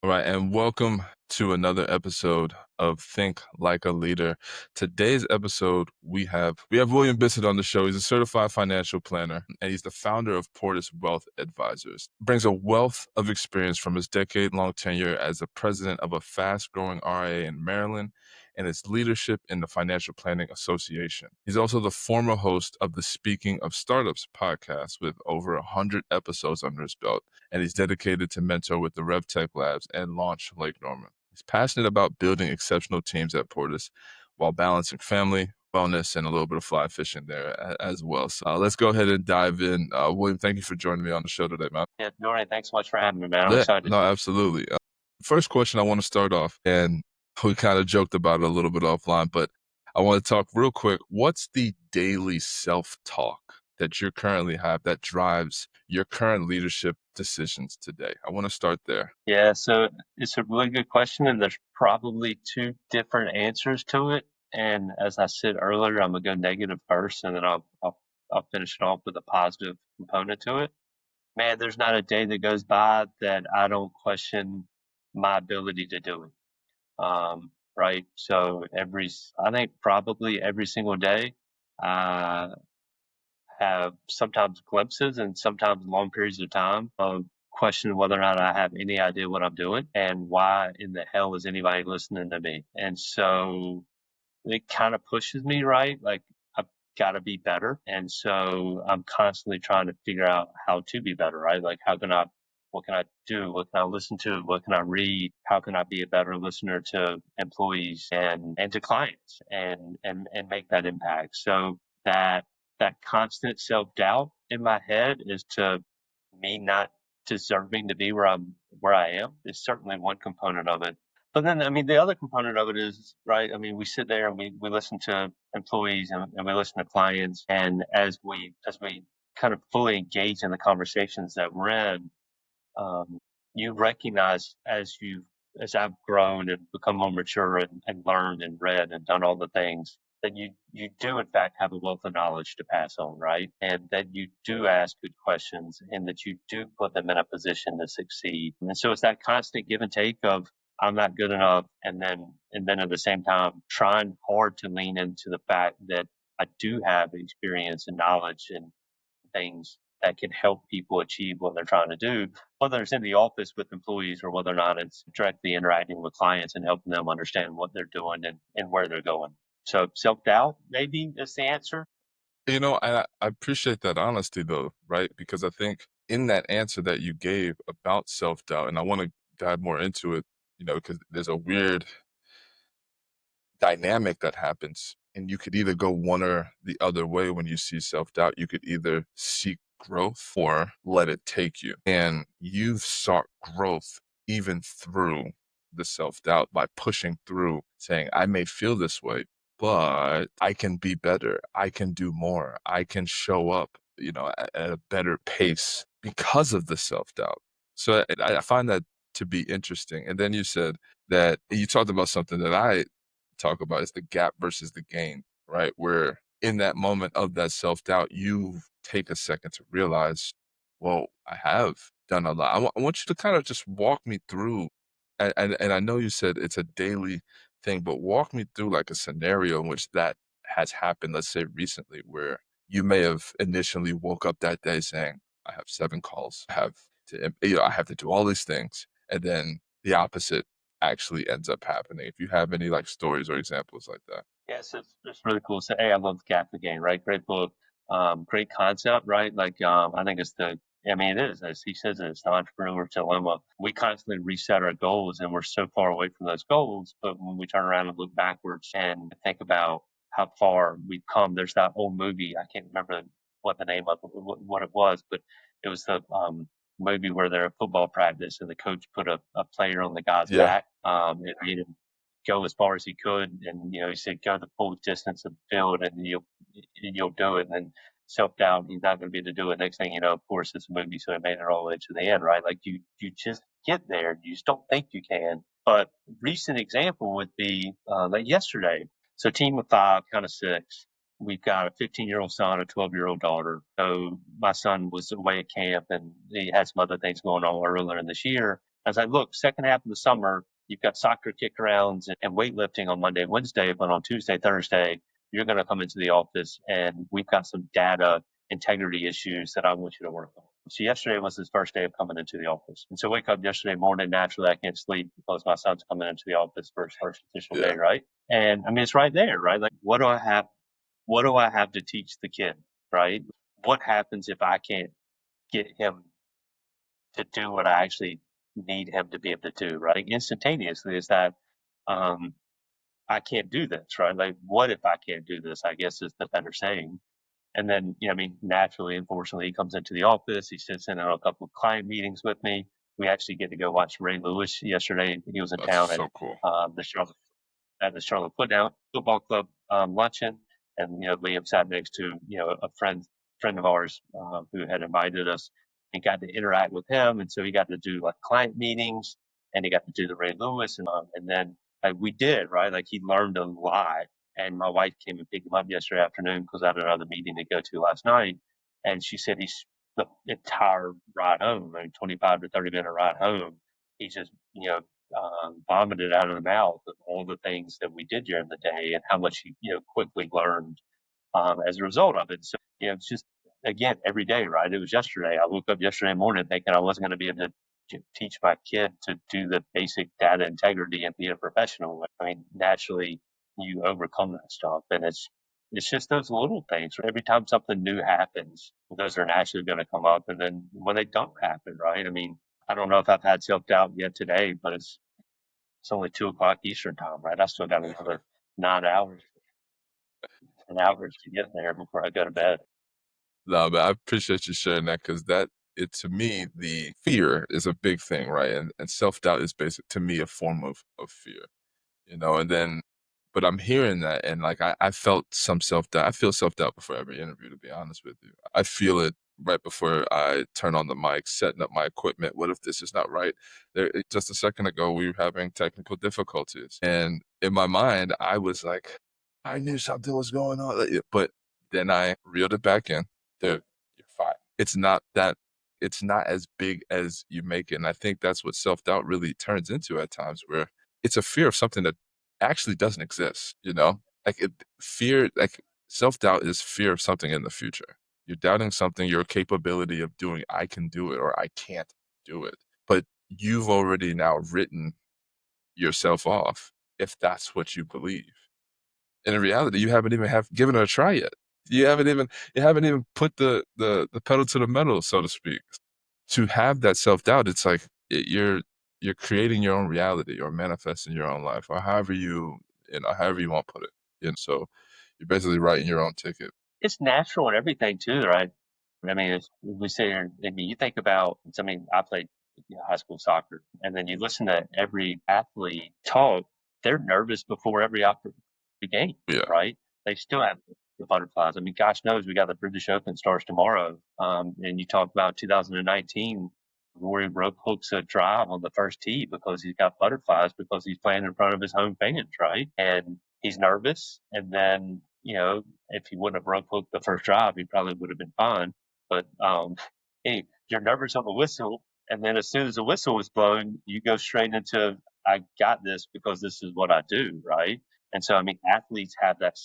All right, and welcome to another episode of Think Like a Leader. Today's episode, we have William Bissett on the show. He's a certified financial planner, and he's the founder of Portis Wealth Advisors. Brings a wealth of experience from his decade-long tenure as the president of a fast-growing RIA in Maryland and his leadership in the Financial Planning Association. He's also the former host of the Speaking of Startups podcast with over 100 episodes under his belt, and he's dedicated to mentor with the RevTech Labs and launch Lake Norman. He's passionate about building exceptional teams at Portis while balancing family, wellness, and a little bit of fly fishing there as well. So let's go ahead and dive in. William, thank you for joining me on the show today, man. Yeah, Dorian, thanks so much for having me, man. I'm Yeah, excited. no, absolutely. First question I want to start off, and we kind of joked about it a little bit offline, but I want to talk real quick. What's the daily self-talk that you currently have that drives your current leadership decisions today? I want to start there. Yeah, so it's a really good question, and there's probably two different answers to it. And as I said earlier, I'm gonna go negative first, and then I'll finish it off with a positive component to it. Man, there's not a day that goes by that I don't question my ability to do it. Right. So I think probably every single day, I have sometimes glimpses and sometimes long periods of time of questioning whether or not I have any idea what I'm doing and why in the hell is anybody listening to me. And so it kind of pushes me, right? Like I've got to be better. And so I'm constantly trying to figure out how to be better, right? Like what can I do? What can I listen to? What can I read? How can I be a better listener to employees and to clients and make that impact? So that that constant self-doubt in my head is to me not deserving to be where I am is certainly one component of it. But then, I mean, the other component of it is, right, I mean, we sit there and we listen to employees and we listen to clients. And as we kind of fully engage in the conversations that we're in, um, you recognize as I've grown and become more mature and learned and read and done all the things that you do in fact have a wealth of knowledge to pass on, right? And that you do ask good questions and that you do put them in a position to succeed. And so it's that constant give and take of I'm not good enough and then at the same time trying hard to lean into the fact that I do have experience and knowledge and things that can help people achieve what they're trying to do, whether it's in the office with employees or whether or not it's directly interacting with clients and helping them understand what they're doing and where they're going. So self-doubt maybe is the answer. I appreciate that honesty though, right? Because I think in that answer that you gave about self-doubt, and I want to dive more into it, because there's a weird dynamic that happens. And you could either go one or the other way when you see self-doubt. You could either seek growth or let it take you. And you've sought growth even through the self-doubt by pushing through, saying, I may feel this way, but I can be better. I can do more. I can show up, at a better pace because of the self-doubt. So I find that to be interesting. And then you said that you talked about something that I talk about is the gap versus the gain, right? Where in that moment of that self-doubt, you take a second to realize, well, I have done a lot. I want you to kind of just walk me through, and I know you said it's a daily thing, but walk me through like a scenario in which that has happened, let's say recently, where you may have initially woke up that day saying, I have 7 calls, I have to do all these things. And then the opposite actually ends up happening. If you have any like stories or examples like that. Yes, it's really cool. So, hey, I love Gap Again, right? Great book, great concept, right? Like, I think I mean, it is, as he says, it's the entrepreneur's dilemma. We constantly reset our goals and we're so far away from those goals. But when we turn around and look backwards and think about how far we've come, there's that old movie. I can't remember what the name of it, what it was, but it was the movie where they're at football practice and the coach put a player on the guy's Yeah. back. It made him go as far as he could, and he said go the full distance of the field, and you'll do it. And then self doubt, he's not going to be able to do it. Next thing you know, of course, it's a movie, so it made it all the way to the end, right? Like you just get there, you just don't think you can. But recent example would be like yesterday. So team of 5, kind of 6. We've got a 15-year-old son, a 12-year-old daughter. So my son was away at camp, and he had some other things going on earlier in this year. I was like, look, second half of the summer, you've got soccer kick rounds and weightlifting on Monday, Wednesday, but on Tuesday, Thursday, you're going to come into the office and we've got some data integrity issues that I want you to work on. So yesterday was his first day of coming into the office. And so wake up yesterday morning, naturally I can't sleep because my son's coming into the office for his first official day, Yeah. right? And I mean, it's right there, right? Like, what do I have to teach the kid, right? What happens if I can't get him to do what I actually need him to be able to do, right? Instantaneously is that um, I can't do this, right? Like, what if I can't do this? I guess is the better saying. And then, I mean, naturally, unfortunately, he comes into the office. He sits in on a couple of client meetings with me. We actually get to go watch Ray Lewis yesterday. He was in That's town at so cool. the Charlotte Football Club luncheon, and Liam sat next to a friend of ours who had invited us, and got to interact with him, and so he got to do like client meetings, and he got to do the Ray Lewis, and then we did right, like he learned a lot, and my wife came and picked him up yesterday afternoon because I had another meeting to go to last night, and she said he's the entire ride home, I mean 25 to 30 minute ride home, he just vomited out of the mouth of all the things that we did during the day and how much he, quickly learned as a result of it. So, it's just, again, every day, right? It was yesterday. I woke up yesterday morning thinking I wasn't going to be able to teach my kid to do the basic data integrity and be a professional. I mean, naturally, you overcome that stuff. And it's just those little things. Every time something new happens, those are naturally going to come up. And then when they don't happen, right? I mean, I don't know if I've had self doubt yet today, but it's only 2 o'clock Eastern time, right? I still got another 9 hours, 10 hours to get there before I go to bed. No, but I appreciate you sharing that because to me, the fear is a big thing, right? And self doubt is basic to me a form of fear, and then, but I'm hearing that, and like I felt some self doubt. I feel self doubt before every interview, to be honest with you. I feel it right before I turn on the mic, setting up my equipment. What if this is not right? Just a second ago, we were having technical difficulties, and in my mind, I was like, I knew something was going on, but then I reeled it back in. Dude, you're fine. It's not as big as you make it. And I think that's what self-doubt really turns into at times, where it's a fear of something that actually doesn't exist, Like self-doubt is fear of something in the future. You're doubting something, your capability of doing, I can do it or I can't do it. But you've already now written yourself off if that's what you believe. And in reality, you haven't even have given it a try yet. You haven't even put the pedal to the metal, so to speak. To have that self-doubt, it's like you're creating your own reality or manifesting your own life or however you want to put it. So you're basically writing your own ticket. It's natural and everything too, right? I mean, we sit here, I mean, you think about, I mean, I played high school soccer, and then you listen to every athlete talk, they're nervous before every game, Yeah. right? They still have the butterflies. I mean, gosh knows we got the British Open starts tomorrow. And you talk about 2019, Rory Rope hooks a drive on the first tee because he's got butterflies because he's playing in front of his home fans, right? And he's nervous. And then, if he wouldn't have rope hooked the first drive, he probably would have been fine. But hey, you're nervous on the whistle, and then as soon as the whistle was blown, you go straight into I got this because this is what I do, right? And so, I mean, athletes have that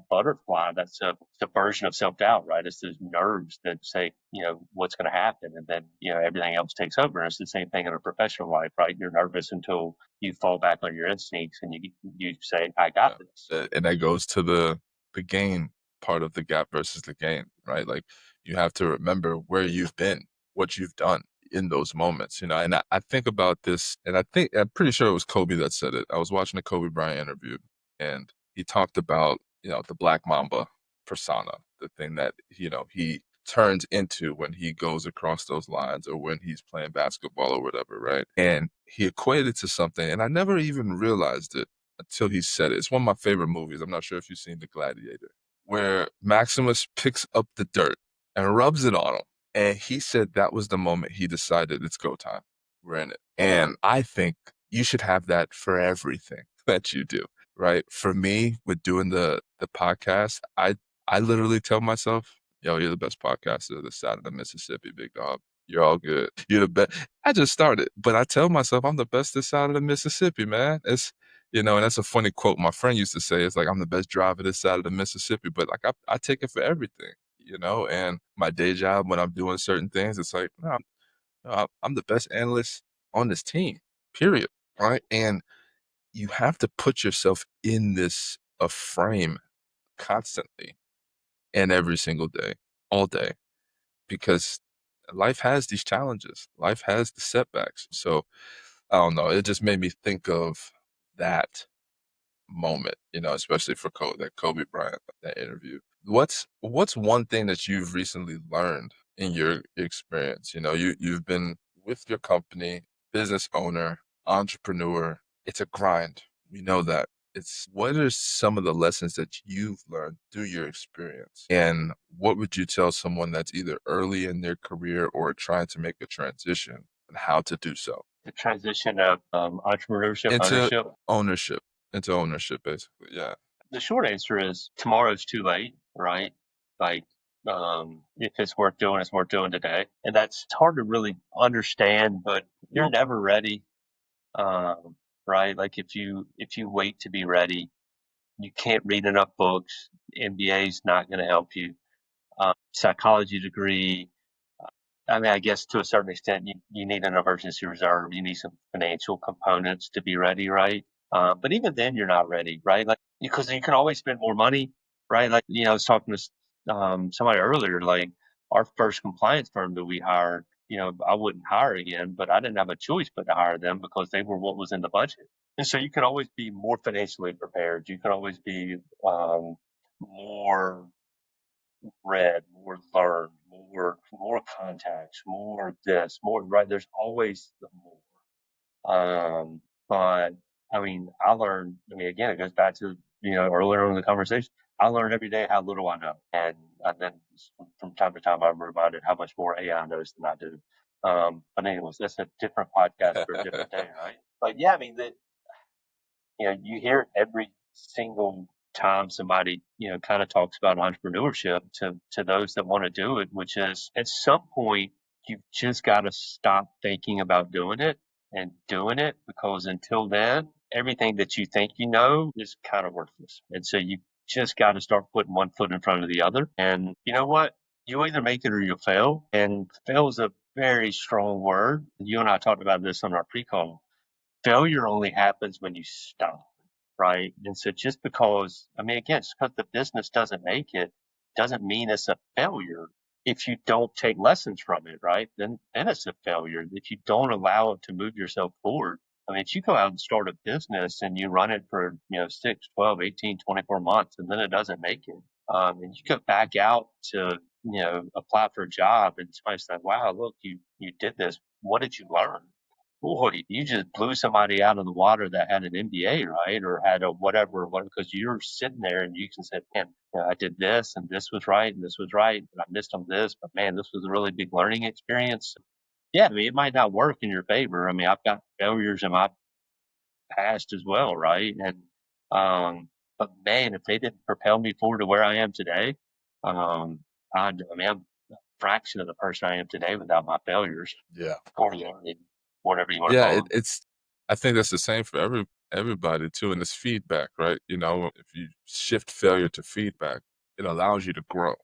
butterfly, that's a version of self doubt, right? It's those nerves that say, what's going to happen. And then, everything else takes over. And it's the same thing in a professional life, right? You're nervous until you fall back on your instincts and you say, I got Yeah. this. And that goes to the gain part of the gap versus the gain, right? Like you have to remember where you've been, what you've done in those moments, And I think about this, and I'm pretty sure it was Kobe that said it. I was watching a Kobe Bryant interview, and he talked about the Black Mamba persona, the thing that he turns into when he goes across those lines or when he's playing basketball or whatever, right? And he equated it to something, and I never even realized it until he said it. It's one of my favorite movies. I'm not sure if you've seen The Gladiator, where Maximus picks up the dirt and rubs it on him. And he said that was the moment he decided it's go time. We're in it. And I think you should have that for everything that you do, right? For me, with doing the podcast, I literally tell myself, yo, you're the best podcaster of this side of the Mississippi, big dog. You're all good. You're the best. I just started, but I tell myself I'm the best this side of the Mississippi, man. It's and that's a funny quote my friend used to say. It's like I'm the best driver this side of the Mississippi, but like I take it for everything, And my day job when I'm doing certain things, it's like no, I'm the best analyst on this team. Period. Right, and you have to put yourself in this a frame constantly and every single day, all day, because life has these challenges. Life has the setbacks. So I don't know. It just made me think of that moment, especially for that Kobe Bryant, that interview. What's one thing that you've recently learned in your experience? You've been with your company, business owner, entrepreneur. It's a grind. We know that. What are some of the lessons that you've learned through your experience? And what would you tell someone that's either early in their career or trying to make a transition and how to do so? The transition of entrepreneurship, Into ownership. ownership. Into ownership, basically. Yeah. The short answer is tomorrow's too late, right? Like, if it's worth doing, it's worth doing today. And that's it's hard to really understand, but you're never ready, right? Like if you wait to be ready, you can't read enough books. MBA is not going to help you. Psychology degree. I mean, I guess to a certain extent, you need an emergency reserve. You need some financial components to be ready, right? But even then, you're not ready, right? Like, because you can always spend more money, right? Like, I was talking to somebody earlier, like our first compliance firm that we hired, I wouldn't hire again, but I didn't have a choice but to hire them because they were what was in the budget. And so you can always be more financially prepared. You can always be more read, more learned, more contacts, more this, more right. There's always the more. But I mean, I learned. I mean, again, it goes back to earlier in the conversation. I learn every day how little I know, and then from time to time I'm reminded how much more AI knows than I do. But anyways, that's a different podcast for a different day, right? But yeah, I mean, you hear it every single time somebody, kind of talks about entrepreneurship to those that want to do it, which is at some point you've just got to stop thinking about doing it and doing it because until then, everything that you think you know is kind of worthless. And so you just got to start putting one foot in front of the other. And you know what? You either make it or you'll fail. And fail is a very strong word. You and I talked about this on our pre-call. Failure only happens when you stop, right? And so just because, I mean, again, just because the business doesn't make it doesn't mean it's a failure. If you don't take lessons from it, right, then it's a failure. If you don't allow it to move yourself forward. I mean, if you go out and start a business and you run it for, 6, 12, 18, 24 months and then it doesn't make it, and you go back out to, apply for a job and somebody's like, wow, look, you did this. What did you learn? Boy, you just blew somebody out of the water that had an MBA, right? Or had a whatever, because you're sitting there and you can say, man, I did this and this was right and this was right. And I missed on this, but man, this was a really big learning experience. Yeah, I mean, it might not work in your favor. I mean, I've got failures in my past as well, right? But man, if they didn't propel me forward to where I am today, I mean, I'm a fraction of the person I am today without my failures Yeah. or learning, whatever you want to Yeah, call them. I think that's the same for everybody too, and it's feedback, right? If you shift failure to feedback, it allows you to grow.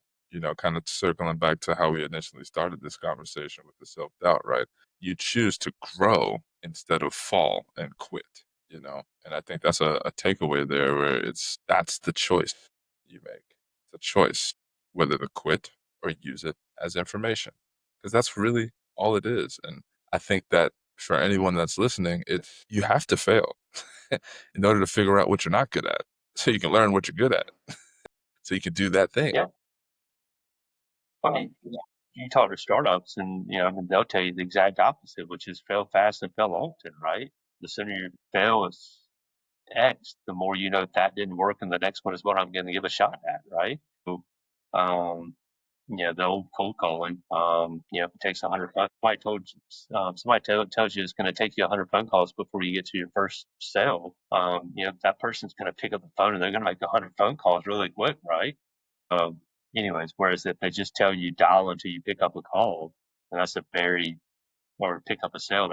Kind of circling back to how we initially started this conversation with the self-doubt, right? You choose to grow instead of fall and quit. And I think that's a takeaway there where that's the choice you make. It's a choice whether to quit or use it as information. Because that's really all it is. And I think that for anyone that's listening, you have to fail in order to figure out what you're not good at, so you can learn what you're good at, so you can do that thing. Yeah. I mean, you talk to startups and, I mean, they'll tell you the exact opposite, which is fail fast and fail often, right? The sooner you fail is X, the more you know that didn't work and the next one is what I'm going to give a shot at, right? So, um, the old cold calling, it takes 100, somebody tells you it's going to take you 100 phone calls before you get to your first sale. That person's going to pick up the phone and they're going to make 100 phone calls really quick, right? Um, Anyways, whereas if they just tell you dial until you pick up a call, And that's a very, or pick up a sale.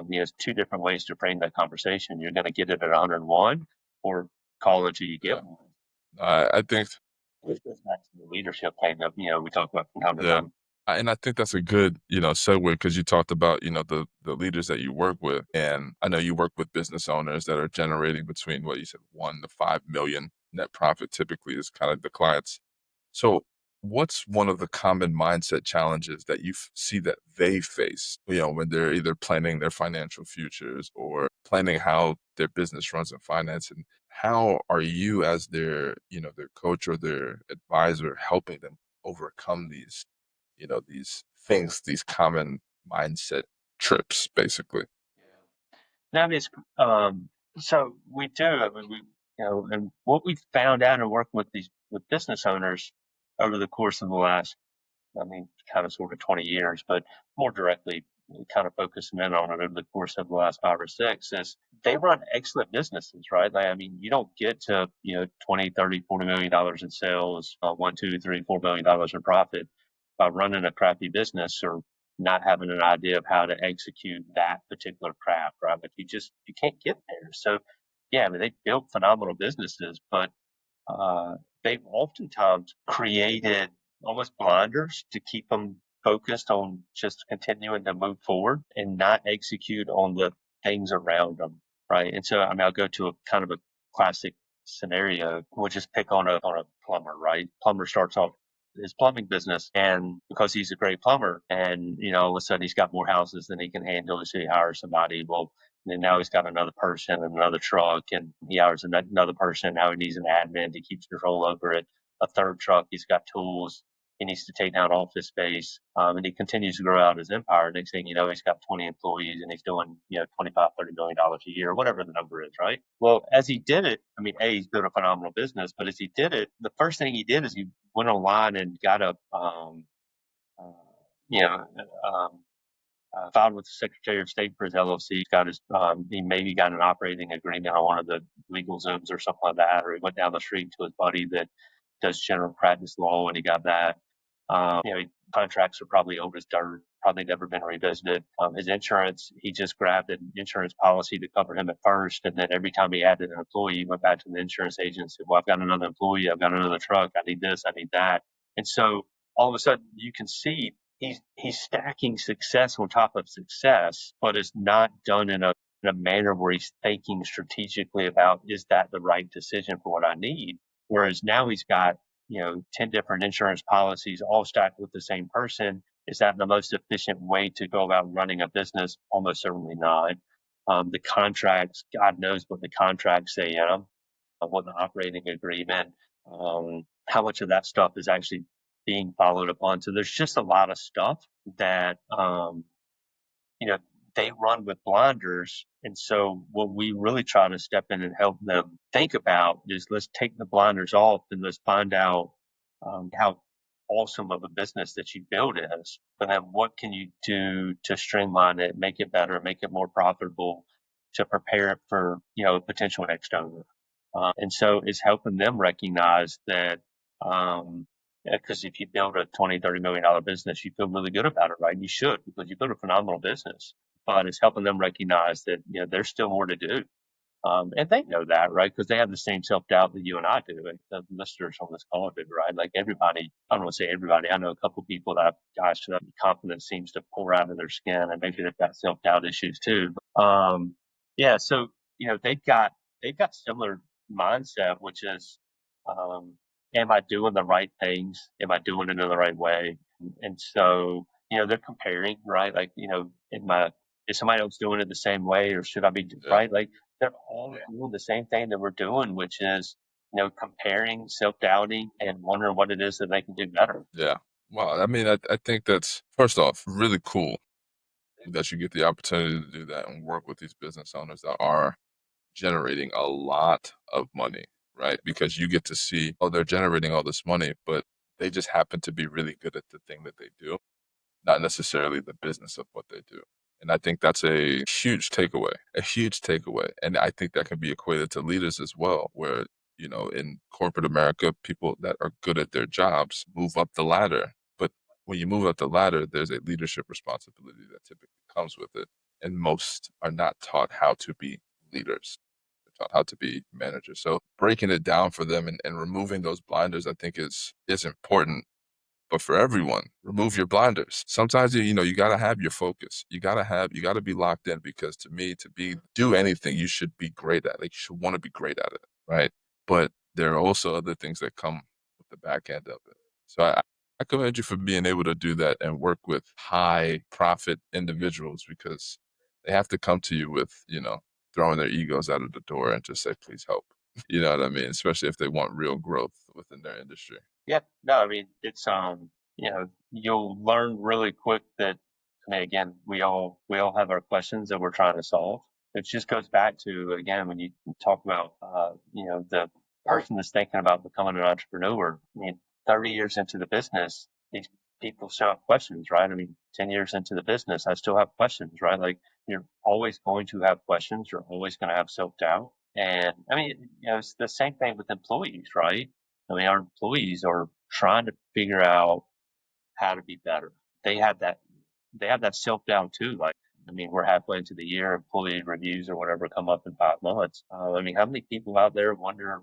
There's two different ways to frame that conversation. You're going to get it at 101 or call until you Yeah. get one. I think, Which goes back to the leadership thing of, we talk about from time to yeah. time. And I think that's a good, segue because you talked about, the leaders that you work with. And I know you work with business owners that are generating between what you said, 1 to 5 million net profit typically is kind of the clients. So, what's one of the common mindset challenges that you see that they face, when they're either planning their financial futures or planning how their business runs in finance? And how are you, as their coach or their advisor, helping them overcome these things, these common mindset trips, basically? Now, so we do. I mean, and what we found out in working with with business owners over the course of the last, kind of sort of 20 years, but more directly, kind of focusing in on it over the course of the last 5 or 6 is they run excellent businesses, right? Like, you don't get to, 20, 30, $40 million in sales, 1, 2, 3, $4 million in profit by running a crappy business or not having an idea of how to execute that particular craft, right? But you can't get there. So, yeah, they built phenomenal businesses, but uh, they've oftentimes created almost blinders to keep them focused on just continuing to move forward and not execute on the things around them, right? And so, I'll go to a kind of a classic scenario. We'll just pick on a plumber, right? Plumber starts off his plumbing business, and because he's a great plumber, and all of a sudden he's got more houses than he can handle, so he hires somebody. Well, and then now he's got another person and another truck, and he hires another person. Now he needs an admin to keep control over it. A third truck, he's got tools. He needs to take down office space, and he continues to grow out his empire. Next thing you know, he's got 20 employees, and he's doing 25, $30 million a year, whatever the number is, right? Well, as he did it, he's built a phenomenal business. But as he did it, the first thing he did is he went online and got uh, you know, um, filed with the Secretary of State for his LLC. He maybe got an operating agreement on one of the legal Zooms or something like that, or he went down the street to his buddy that does general practice law and he got that. Contracts are probably old as dirt, probably never been revisited. His insurance, he just grabbed an insurance policy to cover him at first. And then every time he added an employee, he went back to the insurance agent and said, well, I've got another employee, I've got another truck, I need this, I need that. And so all of a sudden you can see he's stacking success on top of success, but it's not done in a manner where he's thinking strategically about, is that the right decision for what I need? Whereas now he's got 10 different insurance policies all stacked with the same person. Is that the most efficient way to go about running a business? Almost certainly not. The contracts, God knows what the contracts say in them, what the operating agreement, how much of that stuff is actually being followed upon. So there's just a lot of stuff that you know, they run with blinders. And so what we really try to step in and help them think about is, let's take the blinders off and let's find out how awesome of a business that you build is. But then what can you do to streamline it, make it better, make it more profitable, to prepare it for, a potential next owner. And so it's helping them recognize that, because if you build a 20, $30 million business, you feel really good about it, right? You should, because you built a phenomenal business. But it's helping them recognize that, there's still more to do. And they know that, right? Because they have the same self doubt that you and I do, and the listeners on this call do, right? Like everybody, I don't want to say everybody. I know a couple of people that, gosh, that confidence seems to pour out of their skin, and maybe they've got self doubt issues too. Yeah, so they've got similar mindset, which is, um, am I doing the right things? Am I doing it in the right way? And so, they're comparing, right? Like, is somebody else doing it the same way, or should I be, Yeah. right? Like, they're all doing the same thing that we're doing, which is, comparing, self-doubting, and wondering what it is that they can do better. Yeah. Well, I think that's, first off, really cool that you get the opportunity to do that and work with these business owners that are generating a lot of money, right? Because you get to see, oh, they're generating all this money, but they just happen to be really good at the thing that they do, not necessarily the business of what they do. And I think that's a huge takeaway, a huge takeaway. And I think that can be equated to leaders as well, where, in corporate America, people that are good at their jobs move up the ladder. But when you move up the ladder, there's a leadership responsibility that typically comes with it. And most are not taught how to be leaders. They're taught how to be managers. So breaking it down for them and removing those blinders, I think is important. But for everyone, remove your blinders. Sometimes you gotta have your focus. You gotta be locked in because to me, do anything, you should be great at it. Like you should want to be great at it, right? But there are also other things that come with the back end of it. So I commend you for being able to do that and work with high profit individuals because they have to come to you with, throwing their egos out of the door and just say, please help. You know what I mean? Especially if they want real growth within their industry. Yeah, no, I mean, it's, you'll learn really quick that, I mean, again, we all have our questions that we're trying to solve. It just goes back to, again, when you talk about, the person that's thinking about becoming an entrepreneur. I mean, 30 years into the business, these people still have questions, right? I mean, 10 years into the business, I still have questions, right? Like, you're always going to have questions. You're always going to have self-doubt. And I mean, it's the same thing with employees, right? I mean, our employees are trying to figure out how to be better. They have that they have that self doubt too. Like, I mean, we're halfway into the year, employee reviews or whatever come up in 5 months. I mean, how many people out there wonder,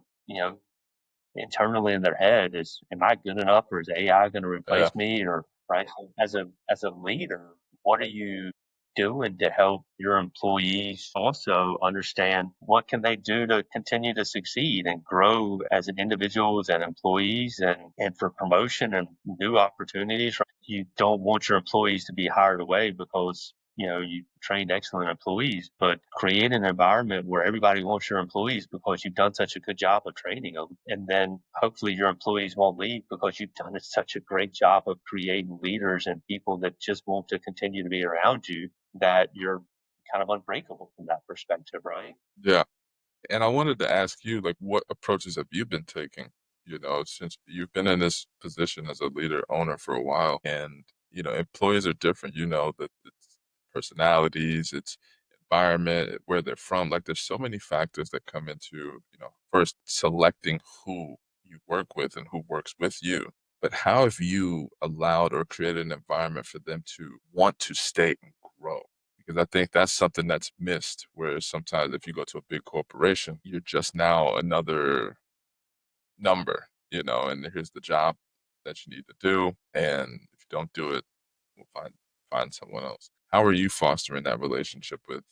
internally in their head is, am I good enough, or is AI going to Yeah. replace me? Or right, as a leader, what are you doing to help your employees also understand what can they do to continue to succeed and grow as an individuals and employees, and for promotion and new opportunities? Right? You don't want your employees to be hired away because you trained excellent employees, but create an environment where everybody wants your employees because you've done such a good job of training them. And then hopefully your employees won't leave because you've done such a great job of creating leaders and people that just want to continue to be around you, that you're kind of unbreakable from that perspective, right? Yeah. And I wanted to ask you, like, what approaches have you been taking, since you've been in this position as a leader owner for a while? And, employees are different, that it's personalities, it's environment, where they're from. Like, there's so many factors that come into, first selecting who you work with and who works with you. But how have you allowed or created an environment for them to want to stay and grow? Because I think that's something that's missed, where sometimes if you go to a big corporation, you're just now another number, and here's the job that you need to do. And if you don't do it, we'll find someone else. How are you fostering that relationship with,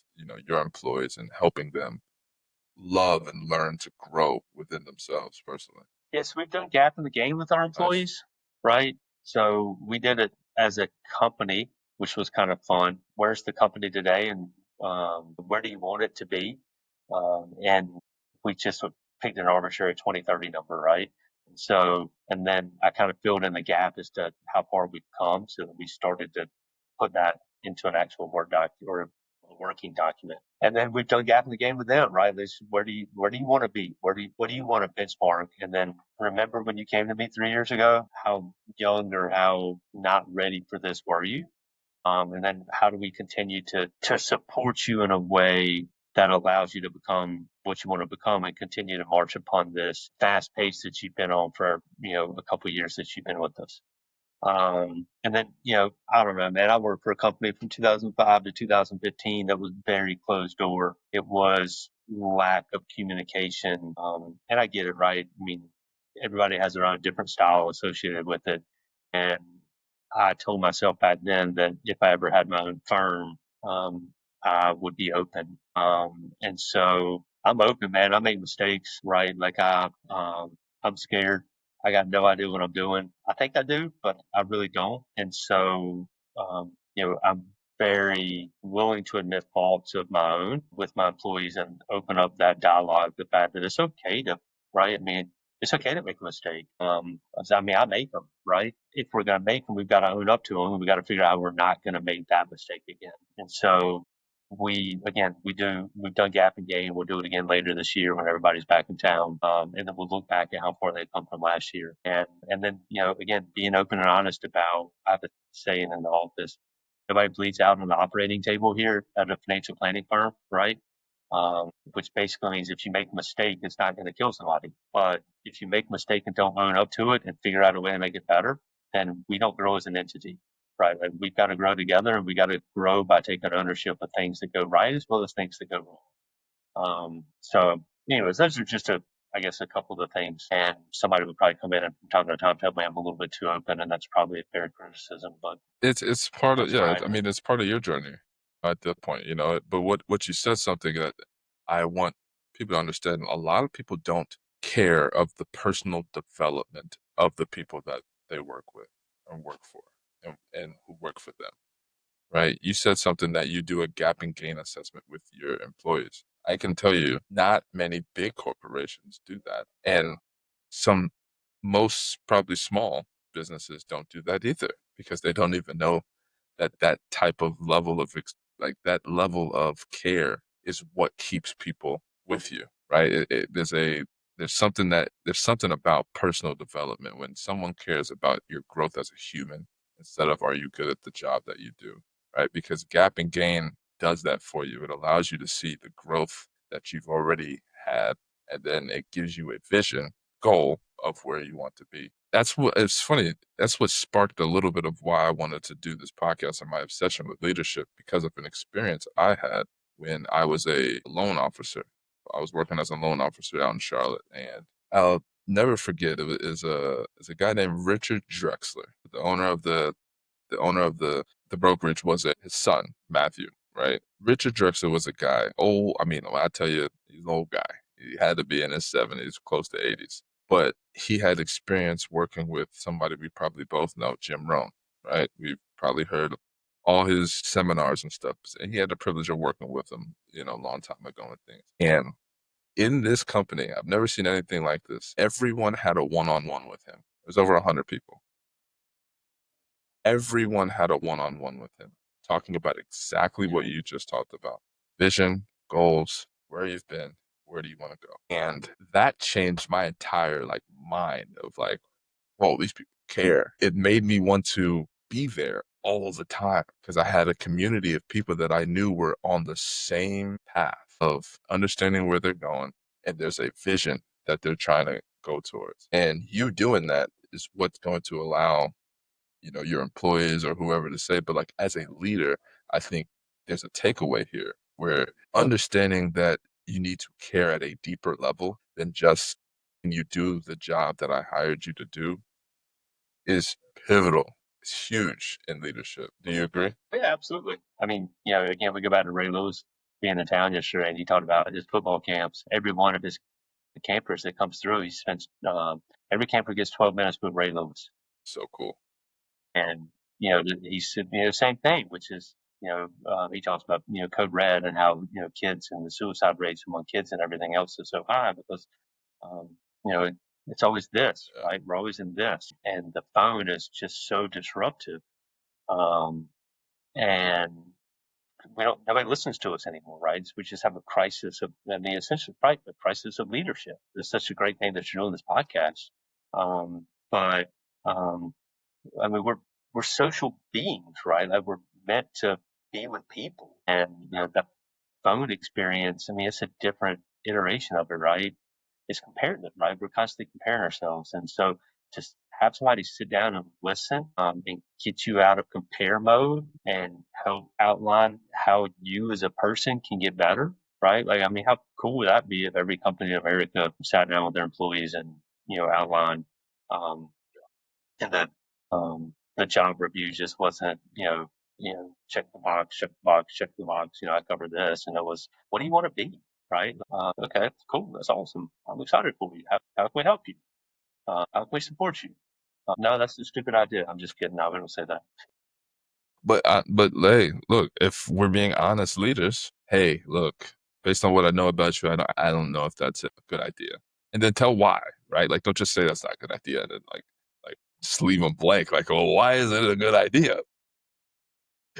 your employees and helping them love and learn to grow within themselves personally? Yes, we've done gap in the game with our Nice. employees, right? So we did it as a company, which was kind of fun. Where's the company today, and where do you want it to be? And we just picked an arbitrary 2030 number, right? So, and then I kind of filled in the gap as to how far we've come, so that we started to put that into an actual Word doc or a working document. And then we've done gap in the game with them, right? This, where do you want to be? What do you want to benchmark? And then remember when you came to me 3 years ago, how young or how not ready for this were you? And then how do we continue to support you in a way that allows you to become what you want to become and continue to march upon this fast pace that you've been on for a couple of years that you've been with us. And then, I don't know, man, I worked for a company from 2005 to 2015 that was very closed door. It was lack of communication. And I get it, right? I mean, everybody has their own different style associated with it. And I told myself back then that if I ever had my own firm, I would be open. And so I'm open, man. I make mistakes, right? Like I'm scared. I got no idea what I'm doing. I think I do, but I really don't. And so, I'm very willing to admit faults of my own with my employees and open up that dialogue, the fact that it's okay to, right? I mean, it's okay to make a mistake. I mean, I make them, right? If we're going to make them, we've got to own up to them, and we got to figure out we're not going to make that mistake again. And so, we've done gap and gain. We'll do it again later this year when everybody's back in town. And then we'll look back at how far they've come from last year. And then, again, being open and honest about, I have a saying in the office, nobody bleeds out on the operating table here at a financial planning firm, right? Which basically means if you make a mistake, it's not going to kill somebody. But if you make a mistake and don't own up to it and figure out a way to make it better, then we don't grow as an entity, right? Like we've got to grow together, and we got to grow by taking ownership of things that go right as well as things that go wrong. So anyways, those are just I guess, a couple of the things. And somebody would probably come in and from time to time tell me I'm a little bit too open, and that's probably a fair criticism, but It's part of, that's where yeah, I I am. mean, it's part of your journey at that point, but what you said something that I want people to understand. A lot of people don't care of the personal development of the people that they work with and work for and who work for them, right? You said something that you do a gap and gain assessment with your employees. I can tell you not many big corporations do that. And some most probably small businesses don't do that either because they don't even know that that type of level of like that level of care is what keeps people with you, right? There's something about personal development when someone cares about your growth as a human instead of are you good at the job that you do, right? Because gap and gain does that for you. It allows you to see the growth that you've already had, and then it gives you a vision goal of where you want to be. That's what it's funny. That's what sparked a little bit of why I wanted to do this podcast and my obsession with leadership because of an experience I had when I was a loan officer. I was working as a loan officer out in Charlotte, and I'll never forget it is a guy named Richard Drexler, the owner of the brokerage was his son, Matthew, right? Richard Drexler was a guy, I mean, when I tell you, he's an old guy. He had to be in his 70s, close to 80s. But he had experience working with somebody we probably both know, Jim Rohn, right? We've probably heard all his seminars and stuff. And he had the privilege of working with him, a long time ago and things. And in this company, I've never seen anything like this. Everyone had a one-on-one with him. It was over 100 people. Everyone had a one-on-one with him, talking about exactly what you just talked about. Vision, goals, where you've been, where do you want to go? And that changed my entire mind of whoa, these people care. It made me want to be there all the time because I had a community of people that I knew were on the same path of understanding where they're going, and there's a vision that they're trying to go towards. And you doing that is what's going to allow your employees or whoever to say, but as a leader, I think there's a takeaway here where understanding that you need to care at a deeper level than just can you do the job that I hired you to do is pivotal. It's huge in leadership. Do you agree? Yeah, absolutely. I mean, again, we go back to Ray Lewis being in town yesterday, and he talked about his football camps. Every one of his campers that comes through, he spends every camper gets 12 minutes with Ray Lewis. So cool. And, he said, same thing, which is, he talks about, Code Red and how, kids and the suicide rates among kids and everything else is so high because, um, it's always this, Yeah. right? We're always in this. And the phone is just so disruptive. Um, and nobody listens to us anymore, right? So we just have a crisis of, I mean, essentially, right, a crisis of leadership. It's such a great thing that you're doing this podcast. But, I mean, we're social beings, right? Like we're meant to be with people, and the phone experience. I mean, it's a different iteration of it, right? It's comparative, right? We're constantly comparing ourselves, and so just have somebody sit down and listen, and get you out of compare mode and help outline how you as a person can get better, right? Like, I mean, how cool would that be if every company in America sat down with their employees and outlined, um, and the job review just wasn't, check the box, check the box, check the box. I covered this, and it was, what do you want to be, right? Okay, that's cool, that's awesome. I'm excited for you. How can we help you? How can we support you? No, that's a stupid idea. I'm just kidding. I wouldn't say that. But hey, look, if we're being honest leaders, hey, look, based on what I know about you, I don't know if that's a good idea. And then tell why, right? Don't just say that's not a good idea, and then just leave them blank. Oh, why is it a good idea?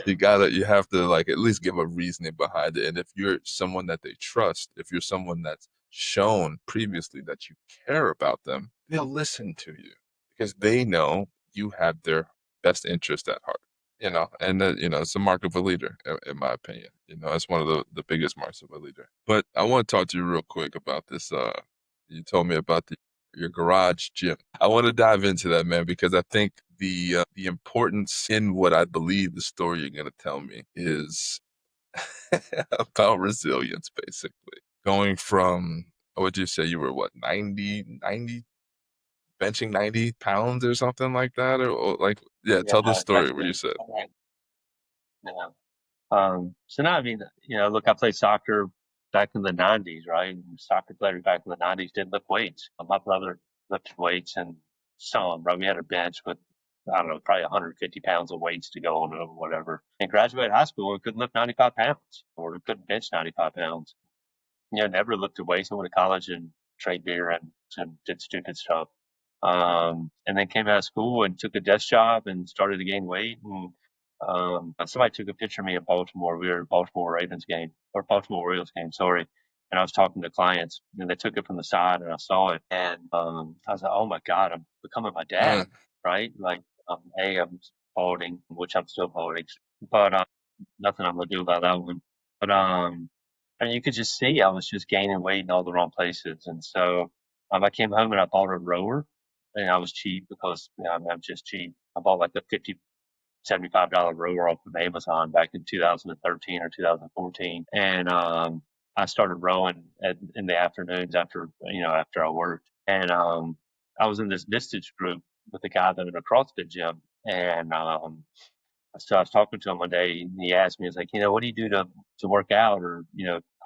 You have to at least give a reasoning behind it. And if you're someone that they trust, if you're someone that's shown previously that you care about them, they'll listen to you because they know you have their best interest at heart. And it's a mark of a leader, in my opinion. It's one of the biggest marks of a leader. But I want to talk to you real quick about this. You told me about your garage gym. I want to dive into that, man, because I think the importance in what I believe the story you're gonna tell me is about resilience, basically. Going from, what would you say you were, what, 90, benching 90 pounds or something like that? Or like, yeah, Yeah, tell the story where you exactly. said, Yeah. So now, I mean, look, I played soccer back in the '90s, right? And soccer players back in the '90s didn't lift weights. My brother lifted weights and some, right? We had a bench with, I don't know, probably 150 pounds of weights to go on it or whatever. And graduated high school, we couldn't lift 95 pounds or we couldn't bench 95 pounds. Never looked at weights. I went to college and drank beer and did stupid stuff. And then came out of school and took a desk job and started to gain weight. And somebody took a picture of me in Baltimore. We were at Baltimore Ravens game or Baltimore Orioles game, sorry. And I was talking to clients and they took it from the side and I saw it. And I was like, oh my God, I'm becoming my dad, mm, right? Like, I'm balding, which I'm still balding, but nothing I'm going to do about that one. But I mean, you could just see I was just gaining weight in all the wrong places. And so I came home and I bought a rower and I was cheap because I'm just cheap. I bought like a 50 $75 rower off of Amazon back in 2013 or 2014. And I started rowing in the afternoons after I worked. And I was in this distance group with a guy that in a CrossFit gym. And so I was talking to him one day and he asked me, he's like, what do you do to work out or,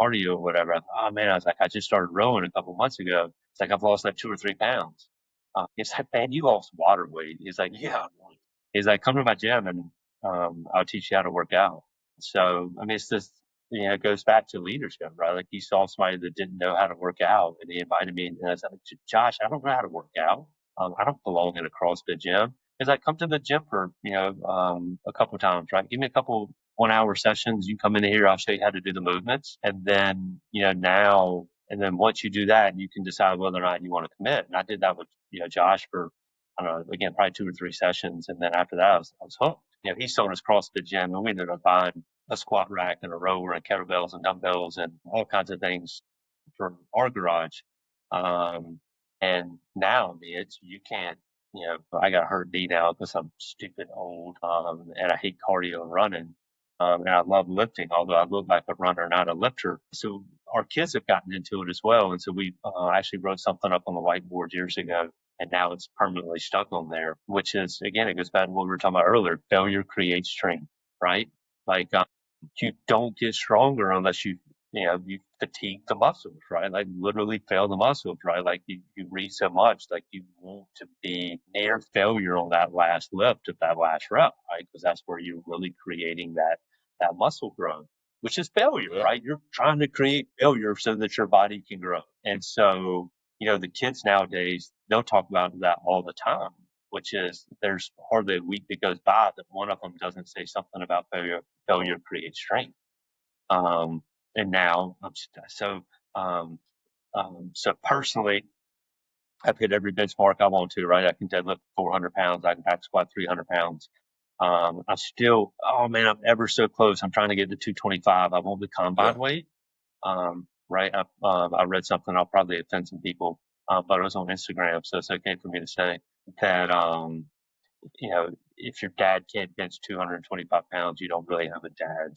cardio or whatever? I thought, oh man, I was like, I just started rowing a couple months ago. It's like, I've lost like 2 or 3 pounds. He's like, man, you lost water weight. He's like, yeah. He's like, come to my gym and I'll teach you how to work out. So, I mean, it's just, it goes back to leadership, right? Like he saw somebody that didn't know how to work out and he invited me and I was like, Josh, I don't know how to work out. I don't belong in a CrossFit gym. He's like, come to the gym for, a couple times, right? Give me a couple 1 hour sessions. You come in here, I'll show you how to do the movements. And then, and then once you do that, you can decide whether or not you want to commit. And I did that with, Josh for, I don't know, again, probably 2 or 3 sessions. And then after that, I was hooked. He sold us CrossFit gym and we ended up buying a squat rack and a rower and kettlebells and dumbbells and all kinds of things for our garage. Um, and now, I mean, you can't, I got a hurt knee now because I'm stupid old, and I hate cardio and running. And I love lifting, although I look like a runner, not a lifter. So our kids have gotten into it as well. And so we actually wrote something up on the whiteboard years ago, and now it's permanently stuck on there, which is, again, it goes back to what we were talking about earlier. Failure creates strength, right? Like, you don't get stronger unless you fatigue the muscles, right? Like literally fail the muscles, right? Like you read so much, like you want to be near failure on that last lift of that last rep, right? Because that's where you're really creating that muscle growth, which is failure, yeah, right? You're trying to create failure so that your body can grow. And so, the kids nowadays, they'll talk about that all the time, which is there's hardly a week that goes by that one of them doesn't say something about failure. Failure creates strength. Um, and now um, so personally, I've hit every benchmark I want to, right? I can deadlift 400 pounds. I can back squat 300 pounds. Oh man, I'm ever so close. I'm trying to get to 225. I want the yeah, combine weight. Right. I read something. I'll probably offend some people, but it was on Instagram. So it's okay for me to say that, if your dad can't bench 225 pounds, you don't really have a dad.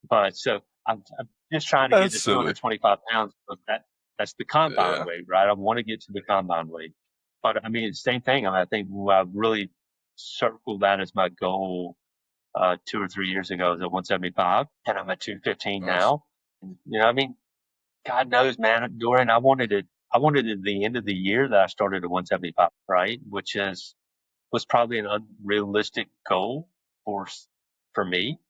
But so I'm just trying to get that's to silly. 225 pounds, but that's the combine Yeah, weight, right? I want to get to the combine weight. But I mean, same thing. I think I really circled that as my goal 2 or 3 years ago. Was at 175, and I'm at 215 nice. now. And, I mean, God knows, man, Dorian, I wanted it. I wanted it at the end of the year that I started at 175, right? Which was probably an unrealistic goal for for me.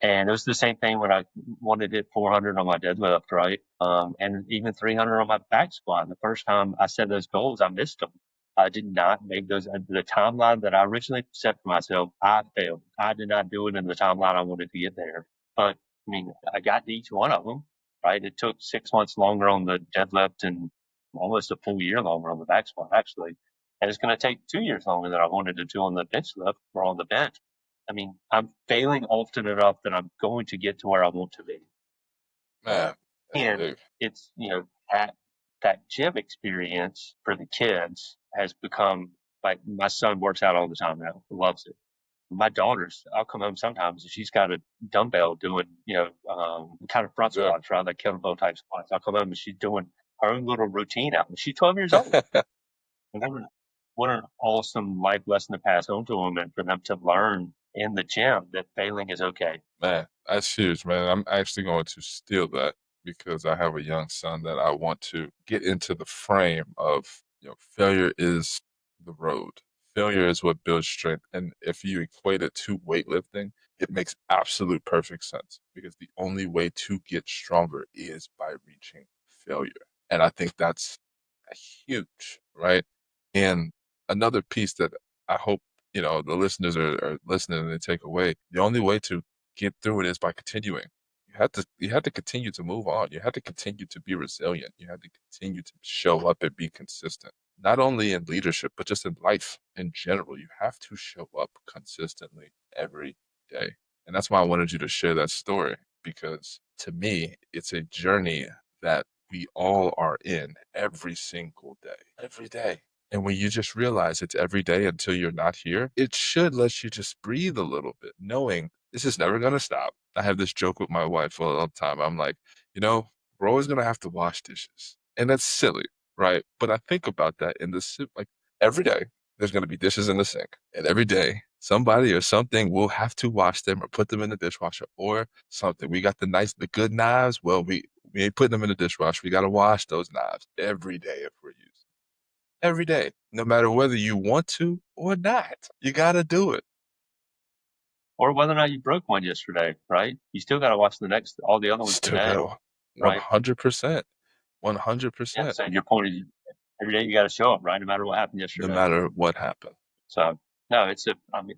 And it was the same thing when I wanted to hit 400 on my deadlift, right? And even 300 on my back squat. The first time I set those goals, I missed them. I did not make those the timeline that I originally set for myself. I failed. I did not do it in the timeline I wanted to get there. But I mean, I got to each one of them, right? It took 6 months longer on the deadlift and almost a full year longer on the back squat, actually. And it's going to take 2 years longer than I wanted to do on the bench lift or on the bench. I mean, I'm failing often enough that I'm going to get to where I want to be. Man, And hey, it's, that gym experience for the kids has become Like my son works out all the time now, loves it. My daughter's, I'll come home sometimes and she's got a dumbbell doing, kind of front Yeah. squats, right? Like kettlebell type squats. I'll come home and she's doing her own little routine out. And she's 12 years old. And what an awesome life lesson to pass on to them and for them to learn in the gym that failing is okay. Man, that's huge, man. I'm actually going to steal that because I have a young son that I want to get into the frame of, failure is the road. Failure is what builds strength. And if you equate it to weightlifting, it makes absolute perfect sense because the only way to get stronger is by reaching failure. And I think that's huge, right? And another piece that I hope, the listeners are listening and they take away, the only way to get through it is by continuing. You have to continue to move on. You have to continue to be resilient. You have to continue to show up and be consistent. Not only in leadership, but just in life in general. You have to show up consistently every day. And that's why I wanted you to share that story because to me, it's a journey that we all are in every single day, every day. And when you just realize it's every day until you're not here, it should let you just breathe a little bit, knowing this is never going to stop. I have this joke with my wife all the time. I'm like, we're always going to have to wash dishes. And that's silly, right? But I think about that in like every day, there's going to be dishes in the sink. And every day, somebody or something will have to wash them or put them in the dishwasher or something. We got the good knives. Well, we ain't putting them in the dishwasher. We got to wash those knives every day if we're using every day, no matter whether you want to or not. You got to do it. Or whether or not you broke one yesterday, right? You still got to watch all the other ones Still today, got to right? 100%, Yeah. 100%, So your point is every day you got to show up, right? No matter what happened no yesterday. matter what happened. So no, I mean,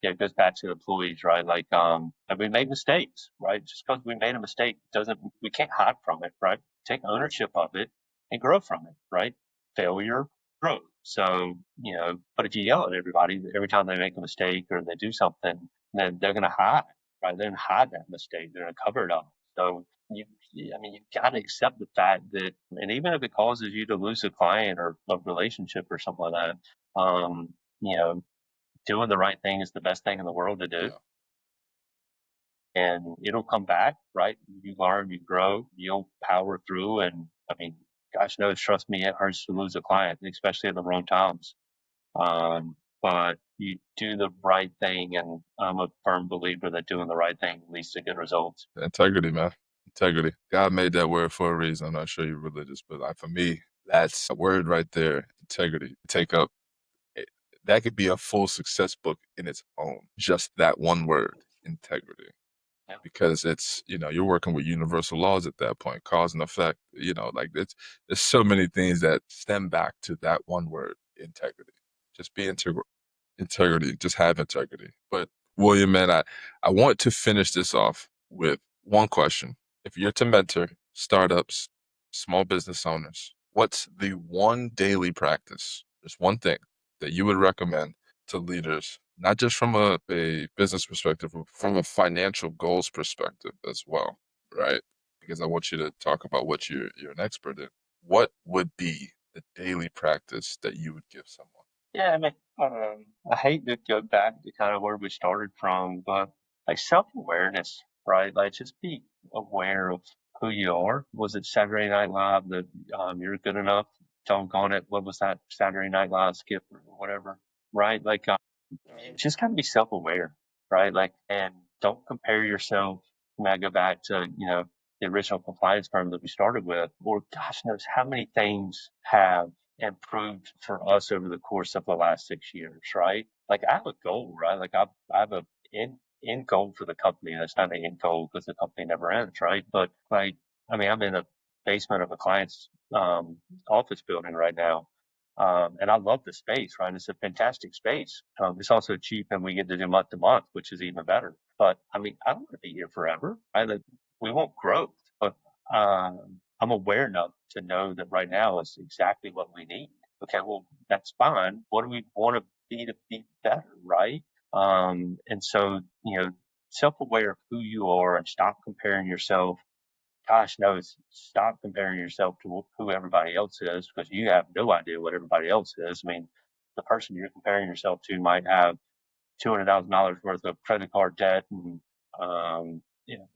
yeah, it goes back to employees, right? Like, and we make mistakes, right? Just because we made a mistake doesn't, we can't hide from it, right? Take ownership of it and grow from it, right? Failure, growth. So, but if you yell at everybody every time they make a mistake or they do something, then they're going to hide, right? They're going to hide that mistake. They're going to cover it up. So I mean, you've got to accept the fact that, and even if it causes you to lose a client or a relationship or something like that, you know, doing the right thing is the best thing in the world to do. Yeah. And it'll come back, right? You learn, you grow, you'll power through. And I mean, gosh knows, trust me, it hurts to lose a client, especially at the wrong times. But you do the right thing. And I'm a firm believer that doing the right thing leads to good results. Integrity, man. Integrity. God made that word for a reason. I'm not sure you're religious, but for me, that's a word right there. Integrity. Take up. eh, That could be a full success book in its own. Just that one word, integrity. Yeah. Because it's, you're working with universal laws at that point, cause and effect, like there's so many things that stem back to that one word, integrity. Just be integral. Integrity, just have integrity. But William, man, I want to finish this off with one question. If you're to mentor startups, small business owners, what's the one daily practice, just one thing that you would recommend to leaders, not just from a business perspective, but from a financial goals perspective as well, right? Because I want you to talk about what you're an expert in. What would be the daily practice that you would give someone? Yeah, I mean, I hate to go back to kind of where we started from, but like self-awareness, right? Like just be aware of who you are. Was it Saturday Night Live that you're good enough? Doggone it. What was that Saturday Night Live skip or whatever, right? Like, just kind of be self-aware, right? Like, and don't compare yourself. And I go back to, the original compliance firm that we started with, or gosh knows how many things have improved for us over the course of the last 6 years, right? Like I have a goal, right? Like I have a end goal for the company. That's not an end goal because the company never ends, right? But like, I mean, I'm in the basement of a client's office building right now. And I love the space, right? It's a fantastic space. It's also cheap and we get to do month to month, which is even better. But I mean, I don't want to be here forever. Right? Like, we want growth, but I'm aware enough to know that right now is exactly what we need. Okay, well, that's fine. What do we want to be better, right? And so, self-aware of who you are and stop comparing yourself. Gosh knows, stop comparing yourself to who everybody else is because you have no idea what everybody else is. I mean, the person you're comparing yourself to might have $200,000 worth of credit card debt and, you know,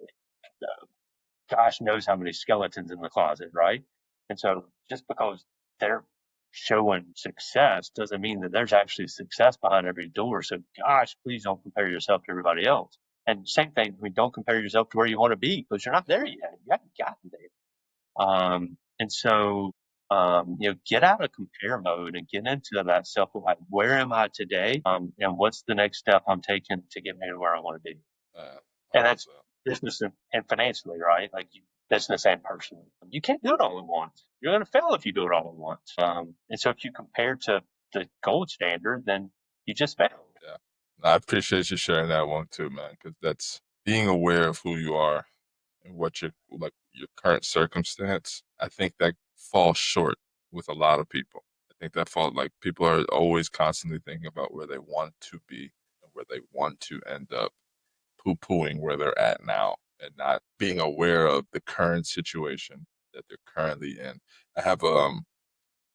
gosh knows how many skeletons in the closet, right? And so just because they're showing success doesn't mean that there's actually success behind every door. So gosh, please don't compare yourself to everybody else. And same thing, I mean, don't compare yourself to where you want to be because you're not there yet. You haven't gotten there. And so, get out of compare mode and get into that self, like, where am I today? And what's the next step I'm taking to get me to where I want to be? I And love that's that. business and financially, right? Like business and personally. You can't do it all at once. You're going to fail if you do it all at once. And so if you compare to the gold standard, then you just failed. Yeah. I appreciate you sharing that one too, man, because that's being aware of who you are and what your like your current circumstance. I think that falls short with a lot of people. I think that fall like people are always constantly thinking about where they want to be and where they want to end up, poo-pooing where they're at now and not being aware of the current situation that they're currently in. I have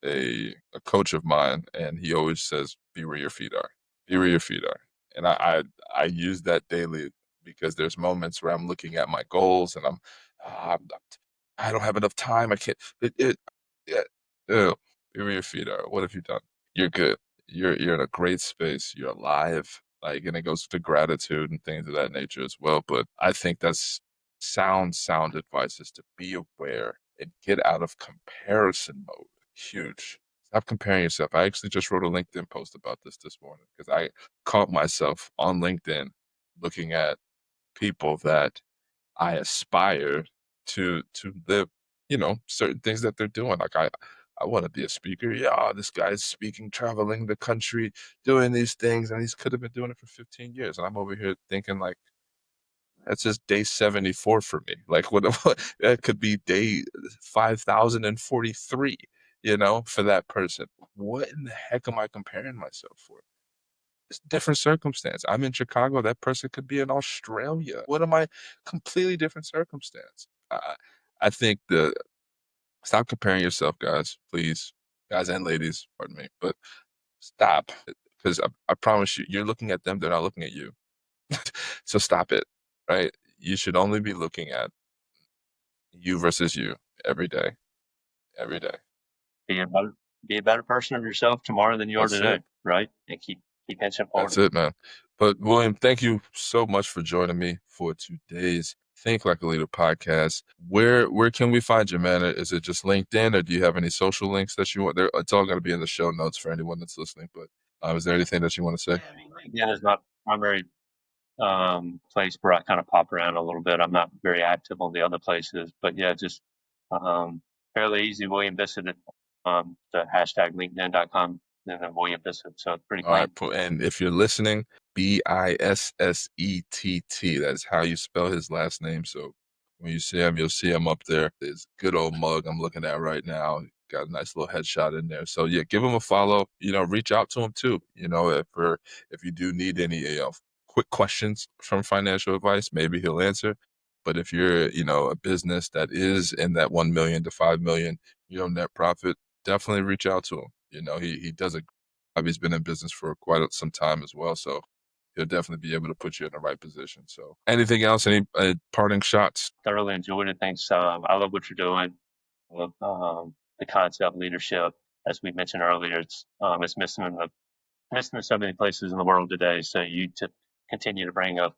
a coach of mine, and he always says, "Be where your feet are. Be where your feet are." And I use that daily because there's moments where I'm looking at my goals and I'm I don't have enough time. I can't. Yeah, ew, be where your feet are. What have you done? You're good. You're in a great space. You're alive. Like, and it goes to gratitude and things of that nature as well. But I think that's sound advice is to be aware and get out of comparison mode. Huge. Stop comparing yourself. I actually just wrote a LinkedIn post about this morning because I caught myself on LinkedIn looking at people that I aspire to live, certain things that they're doing. Like I want to be a speaker. Yeah, this guy's speaking, traveling the country, doing these things, and he's could have been doing it for 15 years. And I'm over here thinking like that's just day 74 for me. Like what that could be day 5,043, for that person. What in the heck am I comparing myself for? It's a different circumstance. I'm in Chicago. That person could be in Australia. What am I? Completely different circumstance. I think the stop comparing yourself, guys. Please, guys and ladies. Pardon me, but stop because I promise you, you're looking at them. They're not looking at you. So stop it. Right? You should only be looking at you versus you every day. Every day. Be a better, be a better person of yourself tomorrow than you are That's today, it. right? And keep inching That's forward. it, man. But William, thank you so much for joining me for today's Think Like a Leader podcast. Where can we find you, man? Is it just LinkedIn, or do you have any social links that you want? There, it's all going to be in the show notes for anyone that's listening. But is there anything that you want to say? Yeah, I mean, LinkedIn is my primary place where I kind of pop around a little bit. I'm not very active on the other places, but yeah, just um, fairly easy. William Bissett at the hashtag LinkedIn.com and then William Bissett. So it's pretty All right, clean. and if you're listening, Bissett. That is how you spell his last name. So when you see him, you'll see him up there. His good old mug I'm looking at right now. Got a nice little headshot in there. So yeah, give him a follow. Reach out to him too. If you do need any quick questions from financial advice, maybe he'll answer. But if you're a business that is in that 1 million to 5 million net profit, definitely reach out to him. He does a He's been in business for quite some time as well, so he'll definitely be able to put you in the right position. So, anything else? Any parting shots? Thoroughly enjoyed it. Thanks. I love what you're doing. I love the concept of leadership. As we mentioned earlier, it's missing in so many places in the world today. So you to continue to bring a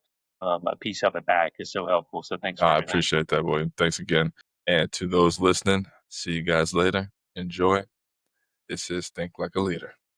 piece of it back is so helpful. So thanks for I everything. appreciate that, William. Thanks again. And to those listening, see you guys later. Enjoy. This is Think Like a Leader.